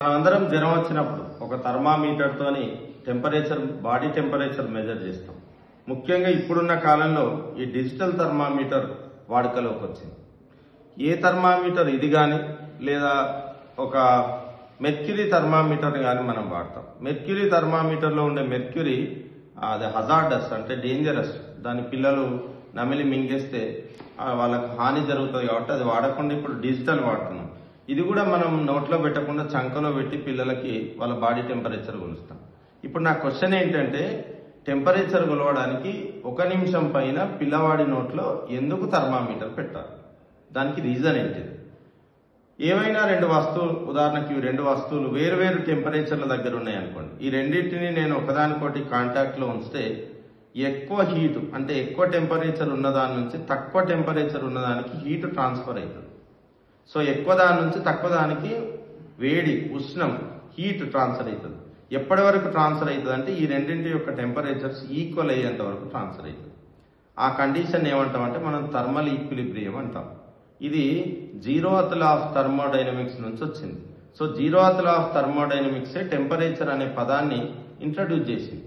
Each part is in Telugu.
మనందరం జ్వరం వచ్చినప్పుడు ఒక థర్మామీటర్ తోని బాడీ టెంపరేచర్ మెజర్ చేస్తాం. ముఖ్యంగా ఇప్పుడున్న కాలంలో ఈ డిజిటల్ థర్మామీటర్ వాడుకలోకి వచ్చింది. ఏ థర్మామీటర్ ఇది కానీ లేదా ఒక మెర్క్యూరీ థర్మామీటర్ కానీ మనం వాడతాం. మెర్క్యూరీ థర్మామీటర్లో ఉండే మెర్క్యూరీ అది హజార్డస్, అంటే డేంజరస్. దాని పిల్లలు నమిలి మింగేస్తే వాళ్ళకి హాని జరుగుతుంది కాబట్టి అది వాడకుండా ఇప్పుడు డిజిటల్ వాడుతున్నాం. ఇది కూడా మనం నోట్లో పెట్టకుండా చంకలో పెట్టి పిల్లలకి వాళ్ళ బాడీ టెంపరేచర్ కొలుస్తాం. ఇప్పుడు నా క్వశ్చన్ ఏంటంటే, టెంపరేచర్ కొలవడానికి 1 నిమిషం పైన పిల్లవాడి నోట్లో ఎందుకు థర్మామీటర్ పెట్టాలి? దానికి రీజన్ ఏంటిది? ఏవైనా 2 వస్తువులు, ఉదాహరణకి ఈ 2 వస్తువులు వేరు టెంపరేచర్ల దగ్గర ఉన్నాయి అనుకోండి. ఈ రెండింటిని నేను ఒకదానికోటి కాంటాక్ట్ లో ఉంచితే ఎక్కువ హీట్, అంటే ఎక్కువ టెంపరేచర్ ఉన్నదాని నుంచి తక్కువ టెంపరేచర్ ఉన్నదానికి హీట్ ట్రాన్స్ఫర్ అవుతుంది. సో ఎక్కువ దాని నుంచి తక్కువ దానికి వేడి, ఉష్ణం, హీట్ ట్రాన్స్ఫర్ అవుతుంది. ఎప్పటి వరకు ట్రాన్స్ఫర్ అవుతుంది అంటే ఈ రెండింటి యొక్క టెంపరేచర్స్ ఈక్వల్ అయ్యేంత వరకు ట్రాన్స్ఫర్ అవుతుంది. ఆ కండిషన్ ఏమంటామంటే మనం థర్మల్ ఈక్విలిబ్రియం అంటాం. ఇది 0th లా ఆఫ్ థర్మోడైనమిక్స్ నుంచి వచ్చింది. సో 0th లా ఆఫ్ థర్మోడైనమిక్సే టెంపరేచర్ అనే పదాన్ని ఇంట్రడ్యూస్ చేసింది.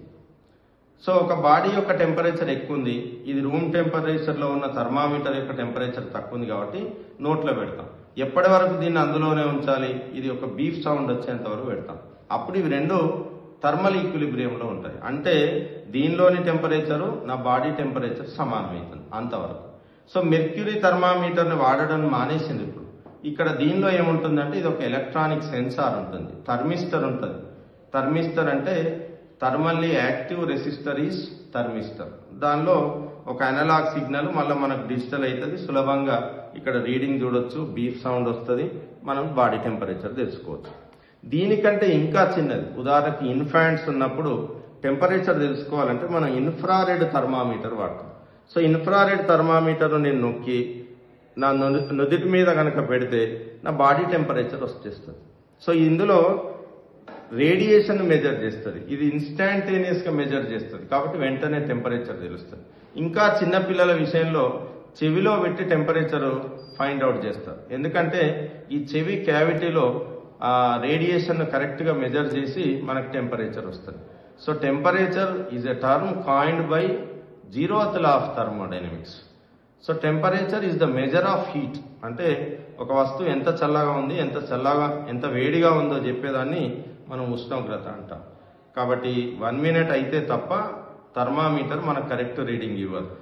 సో ఒక బాడీ యొక్క టెంపరేచర్ ఎక్కువ ఉంది, ఇది రూమ్ టెంపరేచర్ లో ఉన్న థర్మామీటర్ యొక్క టెంపరేచర్ తక్కువ ఉంది కాబట్టి నోట్లో పెడతాం. ఎప్పటి వరకు దీన్ని అందులోనే ఉంచాలి? ఇది ఒక బీఫ్ సౌండ్ వచ్చేంత వరకు పెడతాం. అప్పుడు ఇవి 2 థర్మల్ ఈక్విలిబ్రియంలో ఉంటాయి. అంటే దీనిలోని టెంపరేచరు నా బాడీ టెంపరేచర్ సమానమవుతుంది అంతవరకు. సో మెర్క్యూరీ థర్మామీటర్ని వాడడం మానేసింది ఇప్పుడు. ఇక్కడ దీనిలో ఏముంటుందంటే ఇది ఒక ఎలక్ట్రానిక్ సెన్సార్ ఉంటుంది, థర్మిస్టర్ ఉంటుంది. థర్మిస్టర్ అంటే thermally active resistor is thermistor. దానిలో ఒక అనలాగ్ సిగ్నల్ మళ్ళీ మనకు డిజిటల్ అవుతుంది. సులభంగా ఇక్కడ రీడింగ్ చూడొచ్చు, బీఫ్ సౌండ్ వస్తుంది, మనం బాడీ టెంపరేచర్ తెలుసుకోవచ్చు. దీనికంటే ఇంకా చిన్నది, ఉదాహరణకి ఇన్ఫాంట్స్ ఉన్నప్పుడు టెంపరేచర్ తెలుసుకోవాలంటే మనం ఇన్ఫ్రారెడ్ థర్మామీటర్ వాడతాం. సో ఇన్ఫ్రారెడ్ థర్మామీటర్ నేను నొక్కి నా నుదిటి మీద కనుక పెడితే నా బాడీ టెంపరేచర్ వచ్చేస్తుంది. సో ఇందులో రేడియేషన్ మెజర్ చేస్తుంది, ఇది ఇన్స్టాంటేనియస్ గా మెజర్ చేస్తుంది కాబట్టి వెంటనే టెంపరేచర్ తెలుస్తుంది. ఇంకా చిన్నపిల్లల విషయంలో చెవిలో పెట్టి టెంపరేచర్ ఫైండ్ అవుట్ చేస్తారు. ఎందుకంటే ఈ చెవి క్యావిటీలో రేడియేషన్ కరెక్ట్ గా మెజర్ చేసి మనకు టెంపరేచర్ వస్తుంది. So temperature is a term coined by 0th law of thermodynamics. So temperature is the measure of heat. అంటే ఒక వస్తువు ఎంత చల్లగా ఉంది, ఎంత వేడిగా ఉందో చెప్పేదాన్ని మనం ఉష్ణోగ్రత అంటాం. కాబట్టి 1 మినిట్ అయితే తప్ప థర్మామీటర్ మనకు కరెక్ట్ రీడింగ్ ఇవ్వదు.